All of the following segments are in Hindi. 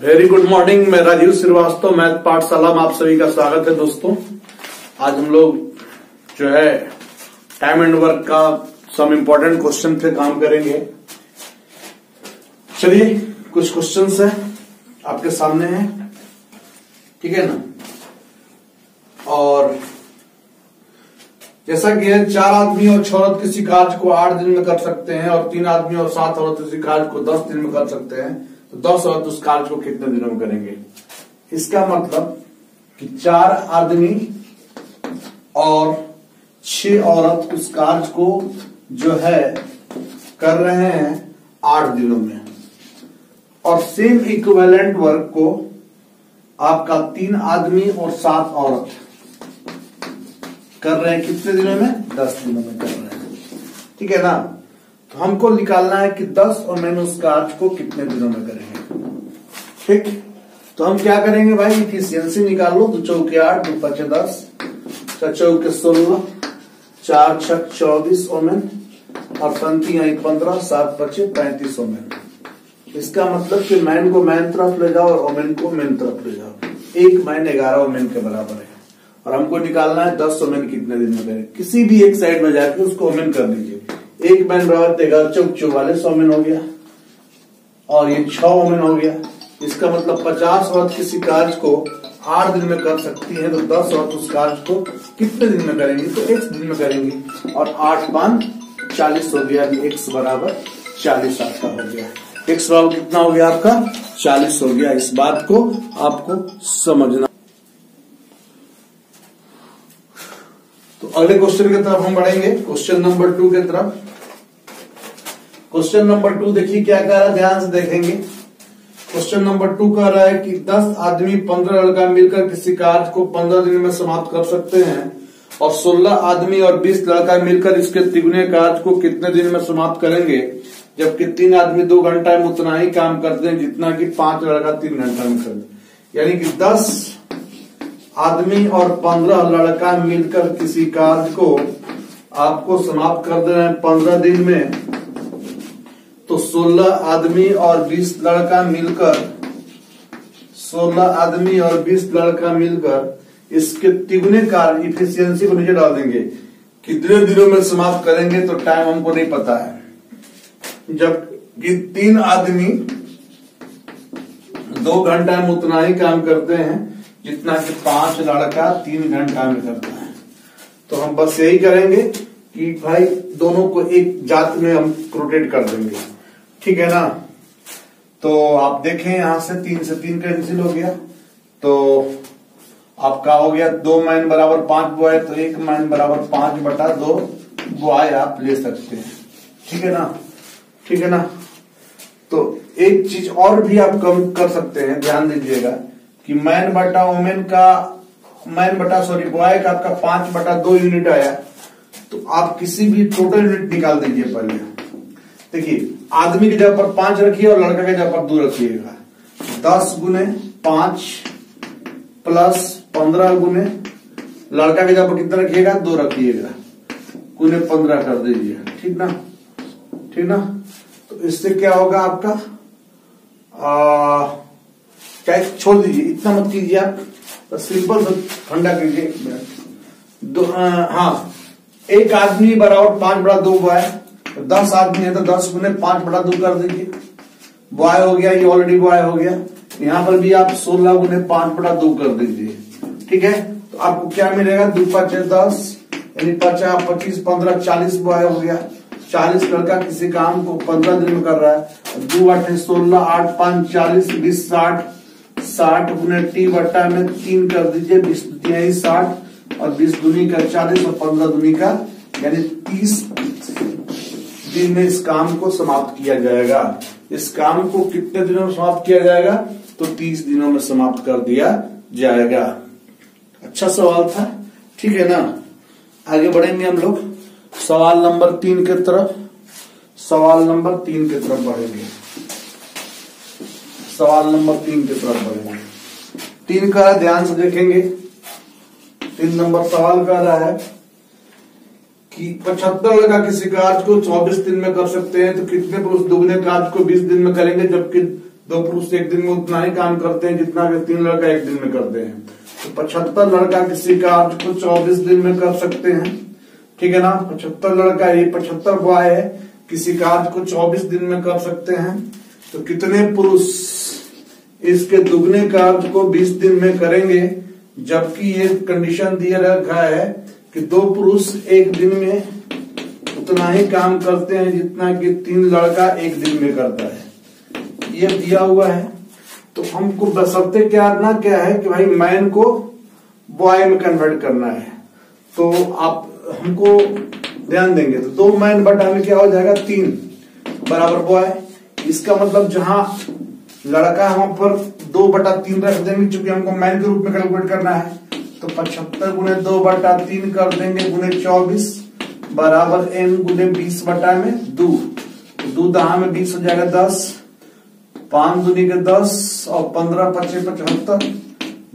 Very good morning. मैं राजीव श्रीवास्तव, मैथ पाठशाला में आप सभी का स्वागत है। दोस्तों, आज हम लोग जो है टाइम एंड वर्क का सम इम्पोर्टेंट क्वेश्चन पे काम करेंगे। चलिए, कुछ क्वेश्चंस है आपके सामने है, ठीक है ना। और जैसा कि है, 4 आदमी और 6 औरत किसी कार्य को 8 दिन में कर सकते हैं और 3 आदमी और 7 औरत किसी कार्य को 10 दिन में कर सकते हैं, तो 10 औरत उस कार्य को कितने दिनों में करेंगे। इसका मतलब कि 4 आदमी और 6 औरत उस कार्य को जो है कर रहे हैं 8 दिनों में, और सेम इक्विवेलेंट वर्क को आपका 3 आदमी और 7 औरत कर रहे हैं कितने दिनों में, 10 दिनों में कर रहे हैं, ठीक है ना। तो हमको निकालना है कि 10 और मैंने उस कार्य को कितने दिनों में करेंगे। ठीक, तो हम क्या करेंगे भाई, इफिशियंसी निकाल लो। 2 चौके 8, 2 पचे 10, 4 चौके 16, 4 छक 24 ओमेन, और 15, 7 पचे 35 ओमेन। इसका मतलब कि मैन को मैन तरफ ले जाओ और ओमेन को मेन तरफ ले जाओ। 1 मैन 11 ओमेन के बराबर है, और हमको निकालना है 10 ओमेन कितने दिन में करें। किसी भी एक साइड में जाकर उसको ओमेन कर लीजिए। 1 मैन बराबर 13 चौक 44 ओमेन हो गया, और ये 6 ओमेन हो गया। इसका मतलब 50 औरत किसी कार्य को 8 दिन में कर सकती है, तो 10 औरत उस कार्य को कितने दिन में करेंगी, तो x दिन में करेंगी। और 8 5 40 हो गया, x बराबर 40 आपका हो गया। x बराबर कितना हो गया आपका, 40 हो गया। इस बात को आपको समझना। तो अगले क्वेश्चन की तरफ हम बढ़ेंगे, क्वेश्चन नंबर 2 की तरफ। क्वेश्चन नंबर 2 देखिए क्या कह रहा है, ध्यान से देखेंगे। क्वेश्चन नंबर 2 कह रहा है कि 10 आदमी 15 लड़का मिलकर किसी कार्य को 15 दिन में समाप्त कर सकते हैं, और 16 आदमी और 20 लड़का मिलकर इसके तिगुने कार्य को कितने दिन में समाप्त करेंगे, जबकि 3 आदमी 2 घंटा में उतना ही काम करते हैं जितना कि 5 लड़का 3 घंटा में करते। यानी कि 10 आदमी और 15 लड़का मिलकर किसी कार्य को आपको समाप्त कर देना है 15 दिन में, तो 16 आदमी और 20 लड़का मिलकर 16 आदमी और 20 लड़का मिलकर इसके तिगुने कार्य, इफिशियंसी को नीचे डाल देंगे, कितने दिनों में समाप्त करेंगे। तो टाइम हमको नहीं पता है। जबकि 3 आदमी 2 घंटा में उतना ही काम करते हैं जितना कि 5 लड़का 3 घंटा में करता है। तो हम बस यही करेंगे कि भाई दोनों को एक जात में हम रोटेट कर देंगे, ठीक है ना। तो आप देखें, यहां से 3 से 3 कैंसिल हो गया, तो आपका हो गया 2 मैन बराबर 5 बॉय, तो 1 मैन बराबर 5/2 बॉय आप ले सकते हैं, ठीक है ना, ठीक है ना। तो एक चीज और भी आप कम कर सकते हैं, ध्यान दीजिएगा कि मैन बटा वोमेन का बॉय का आपका 5/2 यूनिट आया, तो आप किसी भी टोटल यूनिट निकाल दीजिए पहले। देखिए, आदमी की जगह पर 5 रखिए और लड़का की जगह पर 2 रखिएगा। 10 गुने 5 प्लस 15 गुने लड़का की जगह पर कितना रखिएगा, 2 रखिएगा, गुने 15 कर दीजिए, ठीक ना, ठीक ना। तो इससे क्या होगा आपका, क्या छोड़ दीजिए, इतना मत कीजिए आप, तो सिंपल से ठंडा कीजिए। हाँ, 1 आदमी बराबर 5/2 बॉय, 10 आदमी है तो 10 गुने 5/2 कर दीजिए, बॉय हो गया, ये ऑलरेडी बॉय हो गया। यहां पर भी आप 16 गुने 5/2 कर दीजिए, ठीक है। तो आपको क्या मिलेगा, 2 पचे 10, यानी 50 25 15 40 बॉय हो गया। 40 लड़का किसी काम को 15 दिन में कर रहा है। 2 8 16, 8 5 40, 20 60, 60 गुने टी बट्टा में 3 कर दीजिए, 20 3 60, और 20 दूनी का 40 और 15 दूनी का, यानी 30 दिन में इस काम को समाप्त किया जाएगा। इस काम को कितने दिनों में समाप्त किया जाएगा, तो 30 दिनों में समाप्त कर दिया जाएगा। अच्छा सवाल था, ठीक है ना। आगे बढ़ेंगे हम लोग सवाल नंबर 3 की तरफ। सवाल नंबर 3 की तरफ बढ़ेंगे, सवाल नंबर 3 की तरफ बढ़ेंगे। 3 का ध्यान से देखेंगे। 3 नंबर सवाल कह रहा है कि 75 लड़का किसी कार्य को 24 दिन में कर सकते हैं, तो कितने पुरुष दुगने कार्य को 20 दिन में करेंगे, जबकि 2 पुरुष एक दिन में उतना ही काम करते हैं जितना कि 3 लड़का एक दिन में करते हैं। तो 75 लड़का किसी कार्य को 24 दिन में कर सकते हैं, ठीक है ना। 75 लड़का, ये 75 बॉय है, किसी कार्य को 24 दिन में कर सकते हैं। तो कितने पुरुष इसके दुगने कार्य को 20 दिन में करेंगे, जबकि ये कंडीशन दिया रखा है कि 2 पुरुष एक दिन में उतना ही काम करते हैं जितना कि 3 लड़का एक दिन में करता है, ये दिया हुआ है। तो हमको बशर्ते क्या है कि भाई मैन को बॉय में कन्वर्ट करना है। तो आप हमको ध्यान देंगे तो 2 मैन बटा में क्या हो जाएगा 3 बराबर बॉय। इसका मतलब जहां लड़का वहां पर 2/3 रख देंगे, चूंकि हमको मैन के रूप में कैलकुलेट करना है। तो 75 गुणे 2/3 कर देंगे गुणे 24 बराबर n गुणे 20/2। 2 दहा में 20 हो जाएगा 10, 5 दूनी के 10 और 15 पचे 75,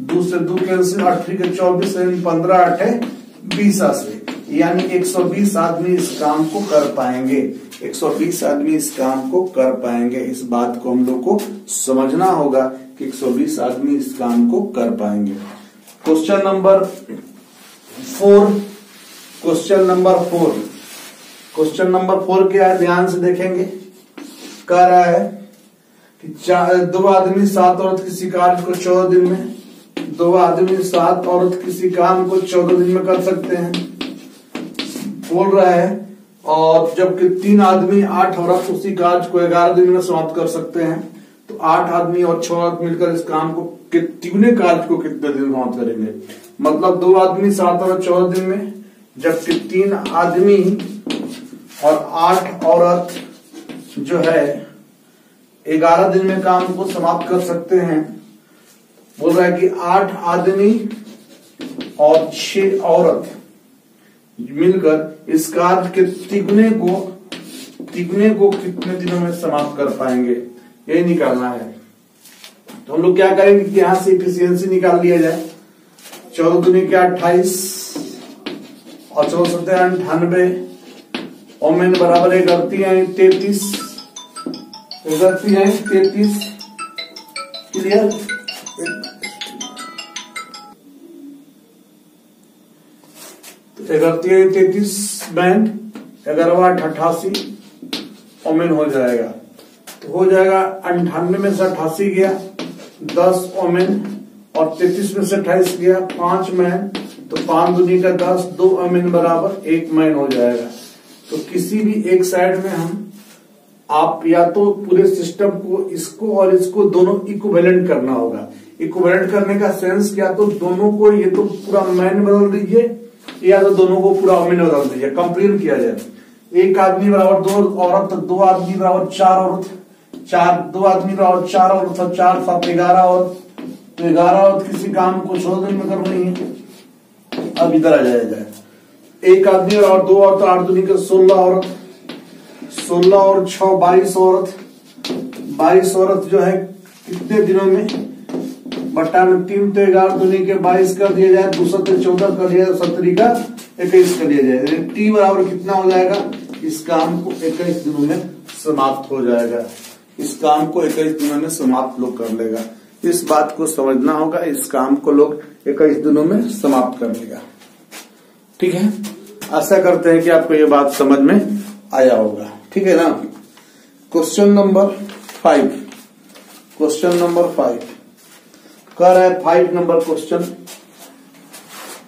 2 से 2 कैंसिल, 8 के 24, 15 8 20 से, यानी 120 आदमी इस काम को कर पाएंगे। 120 आदमी इस काम को कर पाएंगे। इस बात को हम लोग को समझना होगा कि 120 आदमी इस काम को कर पाएंगे। क्वेश्चन नंबर 4, क्वेश्चन नंबर 4 क्या है, ध्यान से देखेंगे। कह रहा है कि 2 आदमी 7 औरत किसी कार्य को 14 दिन में, 2 आदमी 7 औरत किसी काम को 14 दिन में कर सकते हैं, बोल रहा है। और जबकि 3 आदमी 8 औरत उसी कार्य को 11 दिन में समाप्त कर सकते हैं। तो 8 आदमी और 6 औरत मिलकर इस काम को तिगुने कार्य को कितने दिन में समाप्त करेंगे। मतलब 2 आदमी 7 औरत 14 दिन में, जबकि 3 आदमी और 8 औरत जो है 11 दिन में काम को समाप्त कर सकते हैं। बोल रहा है कि 8 आदमी और 6 औरत मिलकर इस कार्य के तिगुने को कितने दिनों में समाप्त कर पाएंगे, यही निकालना है। तो हम लोग क्या करेंगे कि यहां से इफिशियंसी निकाल लिया जाए। 14 दूनी के 28 और 14 सत्ते 98, ओमेन बराबर 33, क्लियर। 33 बैंड 11 88 ओमेन हो जाएगा। तो हो जाएगा 98 में से 88 गया, 10 ओमेन, और 33 में से 28 गया, 5 मैन। तो 5 दूनी का 10, 2 ओमेन बराबर 1 मैन हो जाएगा। तो किसी भी एक साइड में आप या तो पूरे सिस्टम को, इसको और इसको दोनों इक्विवेलेंट करना होगा। इक्विवेलेंट करने का सेंस क्या, तो दोनों को ये तो पूरा मैन बदल दीजिए या तो दोनों को पूरा ओमेन बदल दीजिए, कंप्लीट किया जाए। 1 आदमी बराबर 2 औरत, तो 2 आदमी बराबर 4 औरत, 2 आदमी बराबर 4 औरत, 4 7 11 औरत। तो 11 औरत किसी काम को 16 दिन में करनी है। अब इधर आ जाए 1 आदमी बराबर 2 औरत, 8 दूनी के 16 औरत, 16 और 6 22 औरत। 22 औरत जो है कितने दिनों में, बट्टा में 3 तो 11 दूनी के 22 कर दिया जाए, 2 7 14 कर दिया जाए, 17 का 21 कर दिया जाए। टी बराबर कितना हो जाएगा, इस काम को 21 दिनों में समाप्त हो जाएगा। इस काम को 21 दिनों में समाप्त लोग कर लेगा। इस बात को समझना होगा, इस काम को लोग 21 दिनों में समाप्त कर लेगा। ठीक है, आशा करते हैं कि आपको ये बात समझ में आया होगा। ठीक है ना। क्वेश्चन नंबर 5, कह रहा है 5 नंबर क्वेश्चन।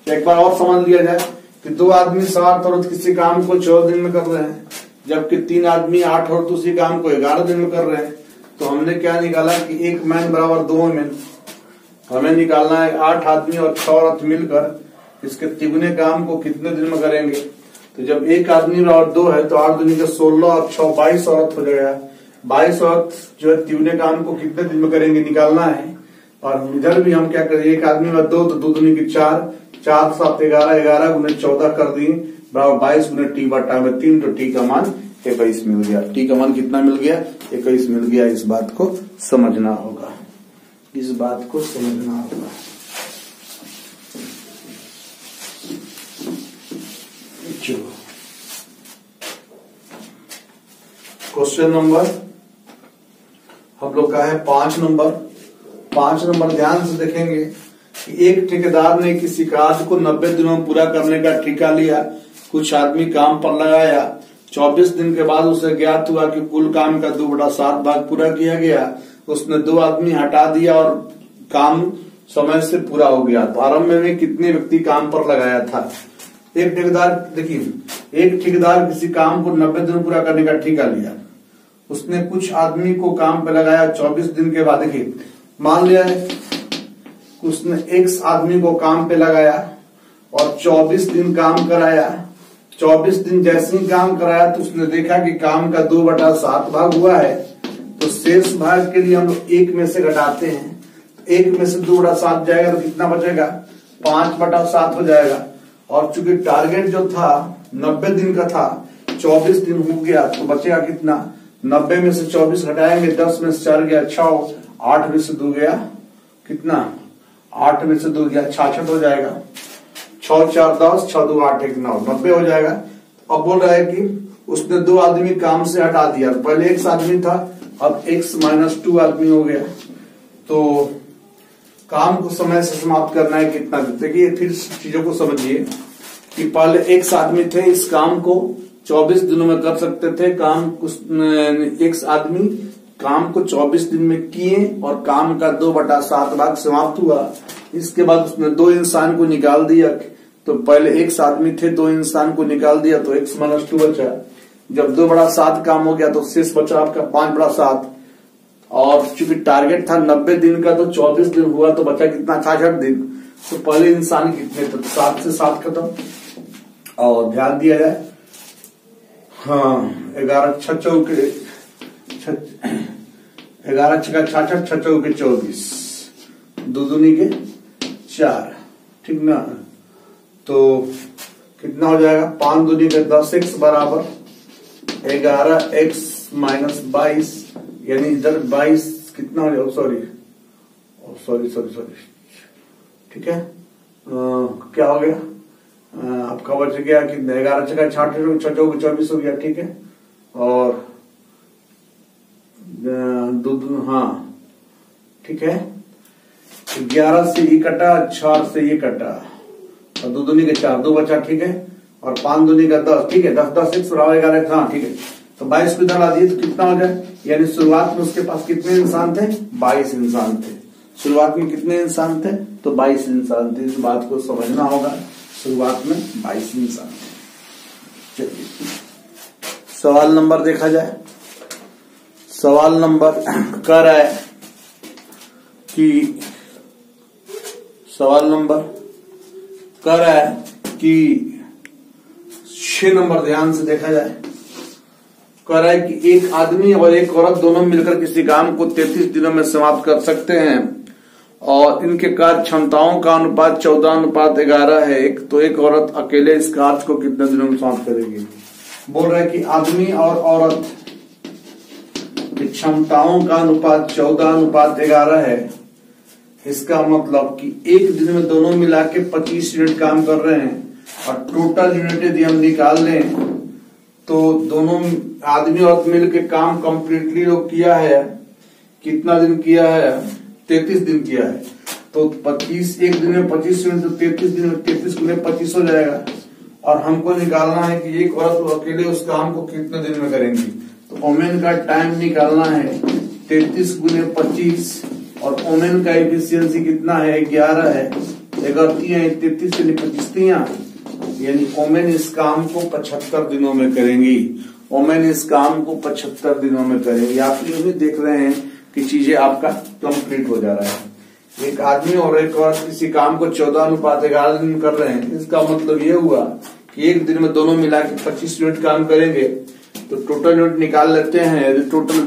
एक बार और समझ लिया जाए कि 2 आदमी 7 औरत किसी काम को 14 दिन में कर रहे हैं, जबकि 3 आदमी 8 औरत उसी काम को 11 दिन में कर रहे हैं। तो हमने क्या निकाला कि 1 मैन बराबर 2 मैन। हमें निकालना है 8 आदमी और 6 औरत मिलकर इसके तिगुने काम को कितने दिन में करेंगे। तो जब 1 आदमी बराबर 2 है तो 8 दूनी के 16 और 6 22 औरत हो जाएगा। 22 औरत जो है तिगुने काम को कितने दिन में करेंगे निकालना है। और इधर भी हम क्या करें, 1 आदमी बराबर 2 तो 2 दूनी की 4, 4 7 11, 11 गुने 14 कर दिए बराबर 22 गुने टी बटा में 3। तो टी का मान 21 मिल गया। टी का मान कितना मिल गया, 21 मिल गया। इस बात को समझना होगा, इस बात को समझना होगा। क्वेश्चन नंबर, हम लोग का है 5 नंबर। 5 नंबर ध्यान से देखेंगे कि एक ठेकेदार ने किसी कार्य को 90 दिनों में पूरा करने का ठेका लिया, कुछ आदमी काम पर लगाया, 24 दिन के बाद उसे ज्ञात हुआ कि कुल काम का 2/7 भाग पूरा किया गया। उसने 2 आदमी हटा दिया और काम समय से पूरा हो गया। तो आरंभ में कितने व्यक्ति काम पर लगाया था? एक ठेकेदार, देखिए, एक ठेकेदार किसी काम को 90 दिन पूरा करने का ठेका लिया, उसने कुछ आदमी को काम पे लगाया 24 दिन के बाद। देखिए, मान लिया है उसने X आदमी को काम पे लगाया और 24 दिन काम कराया। 24 दिन जैसे ही काम कराया तो उसने देखा कि काम का 2/7 भाग हुआ है। तो शेष भाग के लिए हम लोग 1 में से घटाते हैं। 1 में से 2/7 जाएगा तो कितना बचेगा? 5/7 हो जाएगा। और चूंकि टारगेट जो था 90 दिन का था, 24 दिन हो गया, तो बचेगा कितना? 90 में से 24 घटाएंगे, 10 में से 4 गया 6, 8 में से 2 गया कितना? 8 में से 2 गया 66 हो जाएगा। 6 4 10, 6 2 8 1 9, 90 हो जाएगा। अब बोल रहा है कि उसने 2 आदमी काम से हटा दिया। पहले X आदमी था, अब X - 2 आदमी हो गया। तो काम को समय से समाप्त करना है कितना? देखिए, फिर चीजों को समझिए कि पहले X आदमी थे, इस काम को 24 दिनों में कर सकते थे। काम X आदमी काम को 24 दिन में किए और काम का 2/7 भाग समाप्त हुआ। इसके बाद उसने 2 इंसान को निकाल दिया। तो पहले X आदमी थे, 2 इंसान को निकाल दिया तो X - 2 बचा। जब 2/7 काम हो गया तो शेष बचा आपका 5/7। और चूंकि टारगेट था 90 दिन का, तो 24 दिन हुआ तो बचा कितना? 66 दिन। तो पहले इंसान कितने थे? 7 से 7 खत्म। और ध्यान दिया जाए, हाँ, 11 6 चौके 11 6 66, 6 चौके 24, 2 दूनी के 4, ठीक ना? तो कितना हो जाएगा? 5 दूनी के 10x बराबर 11x - 22, यानी इधर 22 कितना हो जाएगा? सॉरी, ठीक है। क्या हो गया? आपका बच गया कि 11 6 66, 6 चौके 24 हो गया, ठीक है। और 2, हाँ, ठीक है। 11 से ये कटा, 4 से ये कटा, और 2 दूनी के 4, 2 बचा, ठीक है। और 5 दूनी का 10, ठीक है। 10 10 x बराबर 11, हाँ, ठीक है। तो 22 को इधर ला दिए तो कितना हो जाए? यानी शुरुआत में उसके पास कितने इंसान थे? 22 इंसान थे। शुरुआत में कितने इंसान थे? तो 22 इंसान थे। इस बात को समझना होगा, शुरुआत में 22 इंसान थे। चलिए, सवाल नंबर देखा जाए। सवाल नंबर कह रहा है कि कि 6 नंबर ध्यान से देखा जाए। कह रहा है कि एक आदमी और एक औरत दोनों मिलकर किसी काम को 33 दिनों में समाप्त कर सकते हैं और इनके कार्य क्षमताओं का अनुपात 14:11 है। तो एक औरत अकेले इस कार्य को कितने दिनों में समाप्त करेगी? बोल रहा है कि आदमी और औरत की क्षमताओं का अनुपात 14:11 है। इसका मतलब कि एक दिन में दोनों मिला के 25 यूनिट काम कर रहे हैं और टोटल यूनिट यदि हम निकाल लें तो दोनों आदमी और मिल के काम कंप्लीटली लोग किया है। कितना दिन किया है? 33 दिन किया है। तो 25 एक दिन में 25 यूनिट, तो 33 दिन में 33 गुने 25 हो जाएगा। और हमको निकालना है कि एक औरत अकेले उस काम को कितने दिन में करेंगी। तो ओमेन का टाइम निकालना है 33 गुने 25 और ओमेन का एफिशिएंसी कितना है? 11 है। 33 यानी 25, यानी ओमेन इस काम को 75 दिनों में करेंगी। ओमेन इस काम को 75 दिनों में करेंगी। आप ये भी देख रहे हैं कि चीजें आपका कंप्लीट हो जा रहा है। एक आदमी और एक औरत किसी काम को 14:11 दिन कर रहे हैं। इसका मतलब ये हुआ कि एक दिन में दोनों मिला के 25 यूनिट काम करेंगे। तो टोटल यूनिट निकाल लेते हैं। यदि टोटल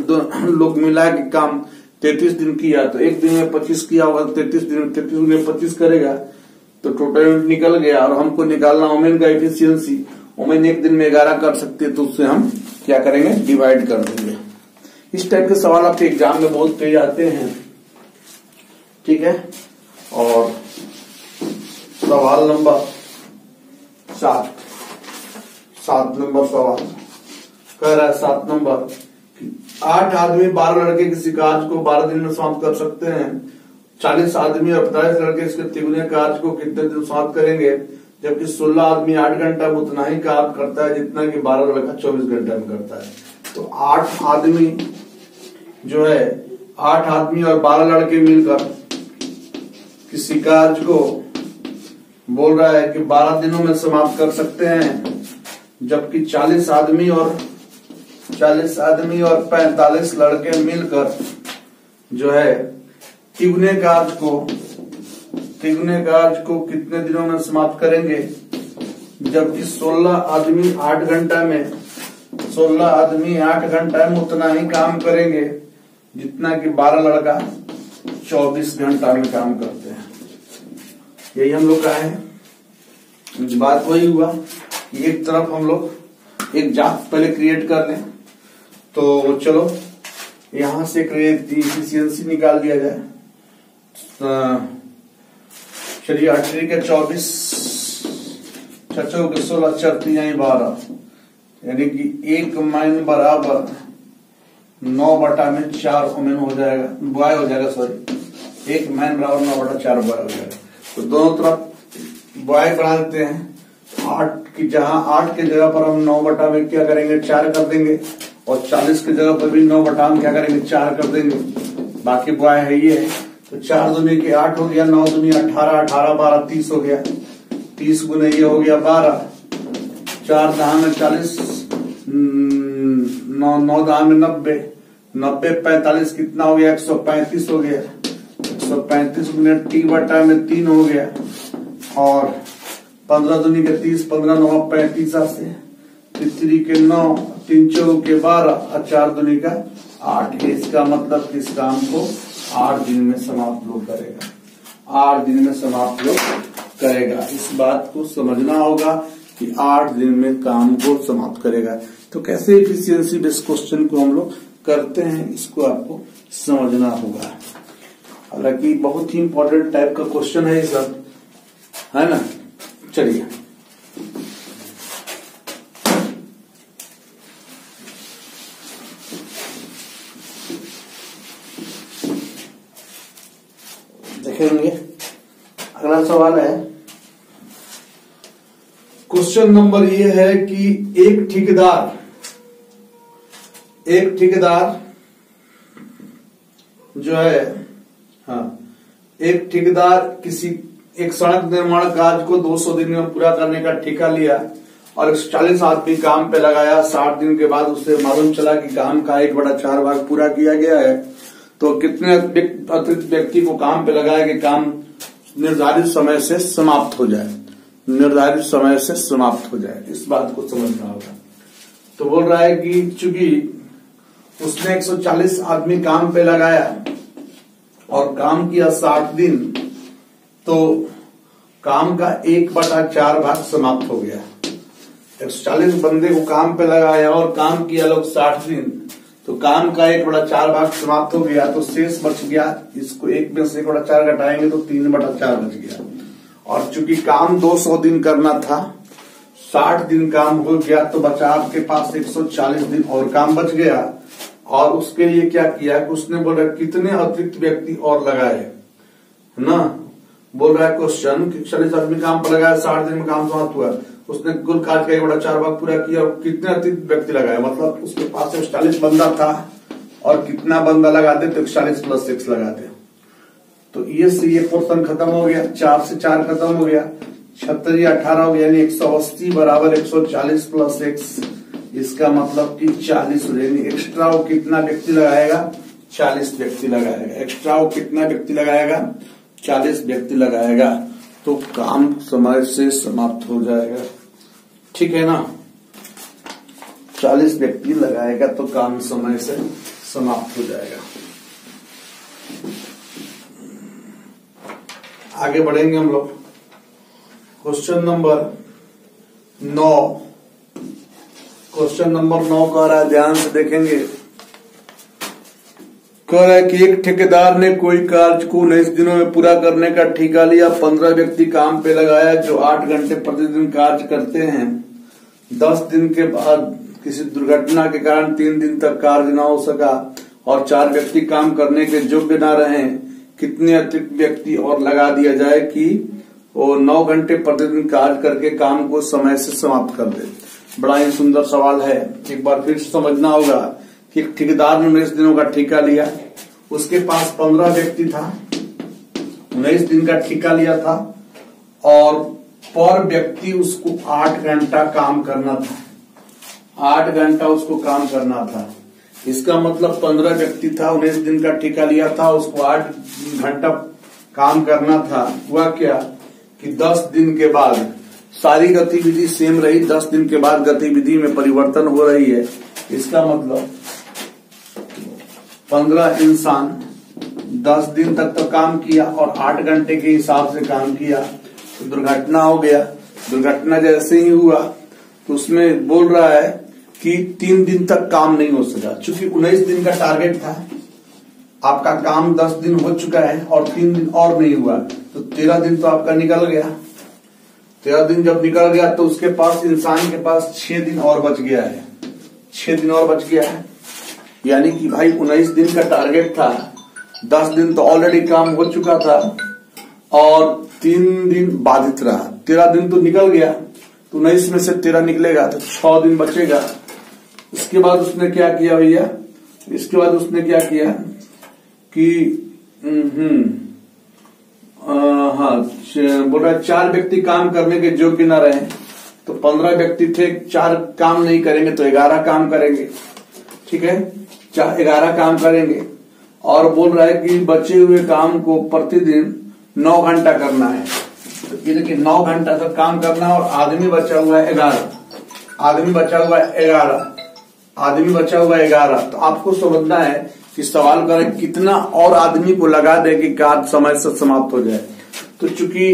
लोग मिला के काम 33 दिन किया तो एक दिन में 25 किया होगा, 33 दिन में 33 गुने 25 करेगा तो टोटल यूनिट निकल गया। और हमको निकालना ओमेन का एफिशिएंसी। ओमेन एक दिन में 11 कर सकते हैं तो उससे हम क्या करेंगे? डिवाइड कर देंगे। इस टाइप के सवाल आपके एग्जाम में बहुत तेज आते हैं, ठीक है। और सवाल नंबर 7 नंबर सवाल कह रहा है 7 नंबर 8 आदमी 12 लड़के किसी कार्य को 12 दिन में समाप्त कर सकते हैं। 40 आदमी और 45 लड़के इसके तिगुने कार्य को कितने दिन समाप्त करेंगे, जबकि 16 आदमी 8 घंटा में उतना ही काम करता है जितना कि 12 लड़का 24 घंटा में करता है। तो 8 आदमी जो है 8 आदमी और 12 लड़के मिलकर किसी कार्य को बोल रहा है कि 12 दिनों में समाप्त कर सकते हैं, जबकि 40 आदमी और 45 लड़के मिलकर जो है तिगुने कार्य को कितने दिनों में समाप्त करेंगे, जबकि 16 आदमी 8 घंटा में उतना ही काम करेंगे जितना कि 12 लड़का 24 घंटा में काम करते हैं। यही हम लोग का है। बात वही हुआ कि एक तरफ हम लोग एक जात पहले क्रिएट कर लें, तो चलो यहां से इफिशियंसी निकाल दिया जाए। चलिए 8 के 24, 6 के 16, 4 3 12, यानी कि 1 मैन बराबर 9/4 वुमेन हो जाएगा, बॉय हो जाएगा, सॉरी 1 मैन बराबर 9/4 बॉय हो जाएगा। तो दोनों तरफ बॉय बढ़ा देते हैं। 8 की जगह पर हम 9 में क्या करेंगे 4 कर देंगे, और 40 की जगह पर भी 9 में क्या करेंगे 4 कर देंगे, बाकी बॉय है ये। तो 4 दूनी के 8 हो गया, 9 दूनी 18, 18 12 30 हो गया, 30 गुने ये हो गया 12, 4 दहा में 40, 9 दहा में 90, 90 45 कितना हो गया 135 हो गया, 135 गुने T/3 में 3 हो गया, और 15 दूनी के 30, 15 9 35 से 3 के 9, 3 4 के 12 और 4 दूनी का 8। इसका मतलब इस काम को 8 दिन में समाप्त लोग करेगा, 8 दिन में समाप्त लोग करेगा। इस बात को समझना होगा कि 8 दिन में काम को समाप्त करेगा। तो कैसे एफिशिएंसी बेस्ड क्वेश्चन को हम लोग करते हैं, इसको आपको समझना होगा। हालांकि बहुत ही इंपॉर्टेंट टाइप का क्वेश्चन है ये सब, है ना। चलिए देखेंगे। अगला सवाल है, क्वेश्चन नंबर ये है कि एक ठेकेदार जो है, एक ठेकेदार किसी एक सड़क निर्माण कार्य को 200 दिन में पूरा करने का ठेका लिया और 140 आदमी काम पे लगाया। 60 दिन के बाद उससे मालूम चला कि काम का 1/4 भाग पूरा किया गया है। तो कितने अतिरिक्त व्यक्ति को काम पे लगाया कि काम निर्धारित समय से समाप्त हो जाए, इस बात को समझना होगा। तो बोल रहा है कि चूंकि उसने 140 आदमी काम पे लगाया और काम किया 60 दिन, तो काम का 1/4 भाग समाप्त हो गया। 140 बंदे को काम पे लगाया और काम किया लोग 60 दिन, तो काम का 1/4 भाग समाप्त हो गया। तो शेष बच गया, इसको 1 में से 1/4 घटाएंगे तो 3/4 बच गया। और चूंकि काम 200 दिन करना था, 60 दिन काम हो गया, तो बचा आपके पास 140 दिन और काम बच गया। और उसके लिए क्या किया कि उसने बोला कितने अतिरिक्त व्यक्ति और लगाए, है ना। बोल रहा है क्वेश्चन कि 40 आदमी काम पर लगाया, 60 दिन में काम समाप्त हुआ, उसने कुल कार्य का 1/4 भाग पूरा किया और कितने अतिरिक्त व्यक्ति लगाए, मतलब उसके पास 140 बंदा था और कितना बंदा लगाते तो 140 + 1 लगाते। तो ये से ये पोर्शन खत्म हो गया, 4 से 4 खत्म हो गया, 76 18 हो गया, यानी 180 बराबर 140 + 1। इसका मतलब कि 40 हो जाएगी। एक्स्ट्रा वो कितना व्यक्ति लगाएगा 40 व्यक्ति लगाएगा, एक्स्ट्रा वो कितना व्यक्ति लगाएगा 40 व्यक्ति लगाएगा। तो काम समय से समाप्त हो जाएगा, ठीक है ना। 40 व्यक्ति लगाएगा तो काम समय से समाप्त हो जाएगा। आगे बढ़ेंगे हम लोग। क्वेश्चन नंबर 9 कह रहा है, ध्यान से देखेंगे। कह रहा है कि एक ठेकेदार ने कोई कार्य को 19 दिनों में पूरा करने का ठेका लिया, 15 व्यक्ति काम पे लगाया जो 8 घंटे प्रतिदिन कार्य करते हैं। 10 दिन के बाद किसी दुर्घटना के कारण 3 दिन तक कार्य न हो सका और 4 व्यक्ति काम करने के योग्य न रहे, कितने अतिरिक्त व्यक्ति और लगा दिया जाए कि वो 9 घंटे प्रतिदिन कार्य करके काम को समय से समाप्त कर दे। बड़ा ही सुंदर सवाल है। एक बार फिर समझना होगा कि ठेकेदार ने 19 दिनों का ठेका लिया, उसके पास 15 व्यक्ति था, 19 दिन का ठेका लिया था और पर व्यक्ति उसको 8 घंटा काम करना था, 8 घंटा उसको काम करना था। इसका मतलब 15 व्यक्ति था, 19 दिन का ठेका लिया था, उसको 8 घंटा काम करना था। हुआ क्या कि 10 दिन के बाद सारी गतिविधि सेम रही, 10 दिन के बाद गतिविधि में परिवर्तन हो रही है। इसका मतलब 15 इंसान 10 दिन तक तो काम किया और 8 घंटे के हिसाब से काम किया, तो दुर्घटना हो गया। दुर्घटना जैसे ही हुआ तो उसमें बोल रहा है कि 3 दिन तक काम नहीं हो सका, चूंकि 19 दिन का टारगेट था, आपका काम 10 दिन हो चुका है और 3 दिन और नहीं हुआ, तो 13 दिन तो आपका निकल गया। 13 दिन जब निकल गया तो उसके पास, इंसान के पास 6 दिन और बच गया है, 6 दिन और बच गया है। यानी कि भाई 19 दिन का टारगेट था, 10 दिन तो ऑलरेडी काम हो चुका था और 3 दिन बाधित रहा, 13 दिन तो निकल गया, तो 19 में से 13 निकलेगा तो 6 दिन बचेगा। इसके बाद उसने क्या किया भैया, इसके बाद उसने क्या किया कि बोल रहा है 4 व्यक्ति काम करने के योग्य न रहे, तो 15 व्यक्ति थे, 4 काम नहीं करेंगे तो 11 काम करेंगे, ठीक है, 11 काम करेंगे। और बोल रहा है कि बचे हुए काम को प्रतिदिन 9 घंटा करना है, तो देखिए 9 घंटा तक काम करना है और आदमी बचा हुआ है 11, आदमी बचा हुआ है 11, आदमी बचा हुआ है 11। तो आपको समझना है कि सवाल करें कितना और आदमी को लगा दे कि कार्य समय से समाप्त हो जाए। तो चूंकि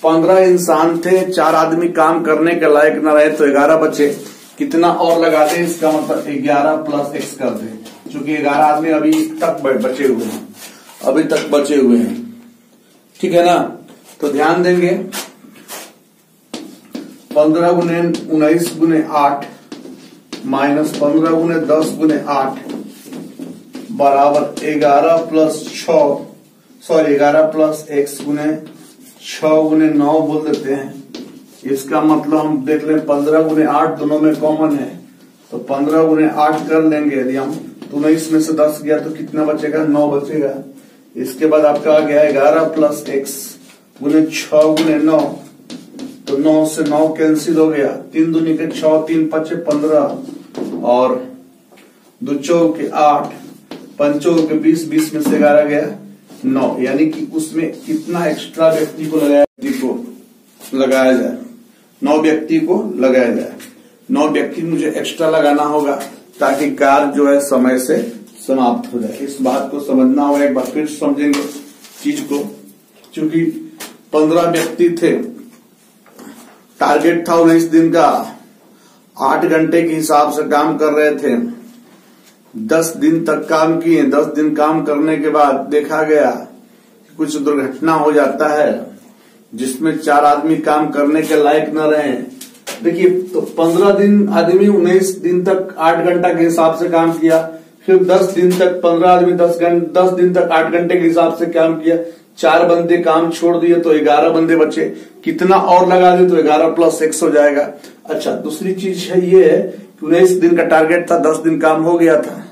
15 इंसान थे, 4 आदमी काम करने के लायक न रहे, तो 11 बचे, कितना और लगा दे, इसका मतलब 11 प्लस x कर दे, चूंकि 11 आदमी अभी तक बचे हुए हैं, अभी तक बचे हुए हैं, ठीक है ना। तो ध्यान देंगे 15 गुने 19 गुने 8 माइनस 15 गुने 10 गुने 8 बराबर 11 प्लस 6, सॉरी 11 प्लस x गुने 6 गुने 9 बोल देते हैं। इसका मतलब हम देख लें 15 गुने 8 दोनों में कॉमन है, तो 15 गुने 8 कर लेंगे यदि हम, तो 19 में से 10 गया तो कितना बचेगा, 9 बचेगा। इसके बाद आपका आ गया 11 प्लस x गुने 6 गुने 9, तो 9 से 9 कैंसिल हो गया, 3 दूनी के 6, 3 पचे 15 और 2 चौके 8, 5 के 20, 20 में से 11 गया 9, यानी कि उसमें कितना एक्स्ट्रा व्यक्ति को लगाया जाए, 9 व्यक्ति को लगाया जाए, 9 व्यक्ति मुझे एक्स्ट्रा लगाना होगा ताकि कार्य जो है समय से समाप्त हो जाए। इस बात को समझना होगा, एक बार फिर समझेंगे चीज को। चूंकि 15 व्यक्ति थे, टारगेट था 19 दिन का, 8 घंटे के हिसाब से काम कर रहे थे, 10 दिन तक काम किए, 10 दिन काम करने के बाद देखा गया कि कुछ दुर्घटना हो जाता है जिसमें 4 आदमी काम करने के लायक न रहे। देखिए, तो 15 दिन आदमी 19 दिन तक 8 घंटा के हिसाब से काम किया, फिर 10 दिन तक 15 आदमी 10 दिन तक 8 घंटे के हिसाब से काम किया, 4 बंदे काम छोड़ दिए तो 11 बंदे बचे, कितना और लगा दे तो 11 प्लस x हो जाएगा। अच्छा, दूसरी चीज है ये है कि 19 दिन का टारगेट था, 10 दिन काम हो गया था,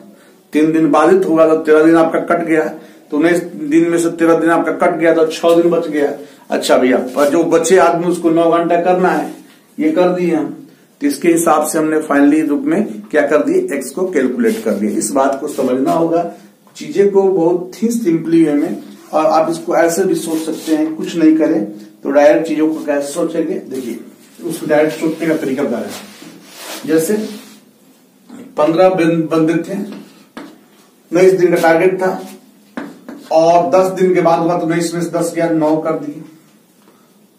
3 दिन बाधित होगा तो 13 दिन आपका कट गया, तो 19 दिन में से 13 दिन आपका कट गया तो 6 दिन बच गया। अच्छा भैया, पर जो बचे आदमी उसको 9 घंटा करना है, ये कर दिए हम, तो इसके हिसाब से हमने फाइनली रूप में क्या कर दिए, x को कैलकुलेट कर दिया। इस बात को समझना होगा, चीजें को बहुत ही सिंपली वे में, और आप इसको ऐसे भी सोच सकते हैं, कुछ नहीं करें तो डायरेक्ट चीजों को कैसे सोचेंगे। देखिए, उसको डायरेक्ट सोचने का तरीका बता रहे हैं। जैसे 15 बंदे थे, 19 दिन का टारगेट था और 10 दिन के बाद हुआ तो 19 में से 10 गया 9 कर दिए,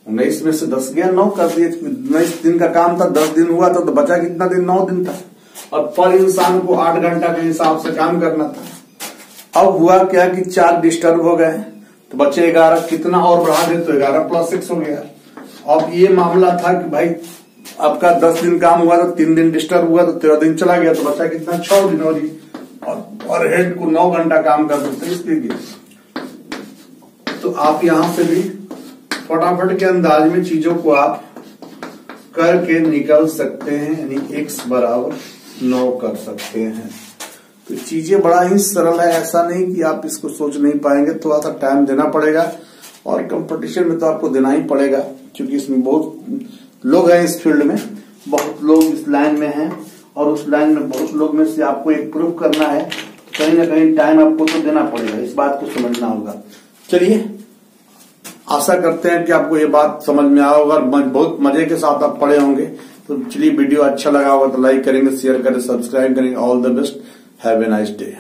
19 में से 10 गया 9 कर दिए। 19 दिन का काम था, 10 दिन हुआ था तो बचा कितना दिन, 9 दिन था, और पर इंसान को 8 घंटा के हिसाब से काम करना था। अब हुआ क्या कि 4 डिस्टर्ब हो गए तो बचे 11, कितना और बढ़ा दे तो 11 प्लस 6 हो गया। अब ये मामला था कि भाई आपका 10 दिन काम हुआ तो 3 दिन डिस्टर्ब हुआ तो 13 दिन चला गया, तो बचा कितना 6 दिन और और हेड को 9 घंटा काम कर सकते हैं इसलिए। तो आप यहां से भी फटाफट के अंदाज में चीजों को आप करके निकल सकते हैं, यानी x बराबर 9 कर सकते हैं। तो चीजें बड़ा ही सरल है, ऐसा नहीं कि आप इसको सोच नहीं पाएंगे, थोड़ा सा टाइम देना पड़ेगा और कंपटीशन में तो आपको देना ही पड़ेगा, क्योंकि इसमें बहुत लोग हैं इस फील्ड में, बहुत लोग इस लाइन में हैं और उस लाइन में बहुत लोग में से आपको एक प्रूव करना है, कहीं ना कहीं टाइम आपको तो देना पड़ेगा, इस बात को समझना होगा। चलिए, आशा करते हैं कि आपको ये बात समझ में आया होगा, बहुत मजे के साथ आप पढ़े होंगे। तो चलिए, वीडियो अच्छा लगा होगा तो लाइक करेंगे, शेयर करें, सब्सक्राइब करेंगे। All the best, have a nice day.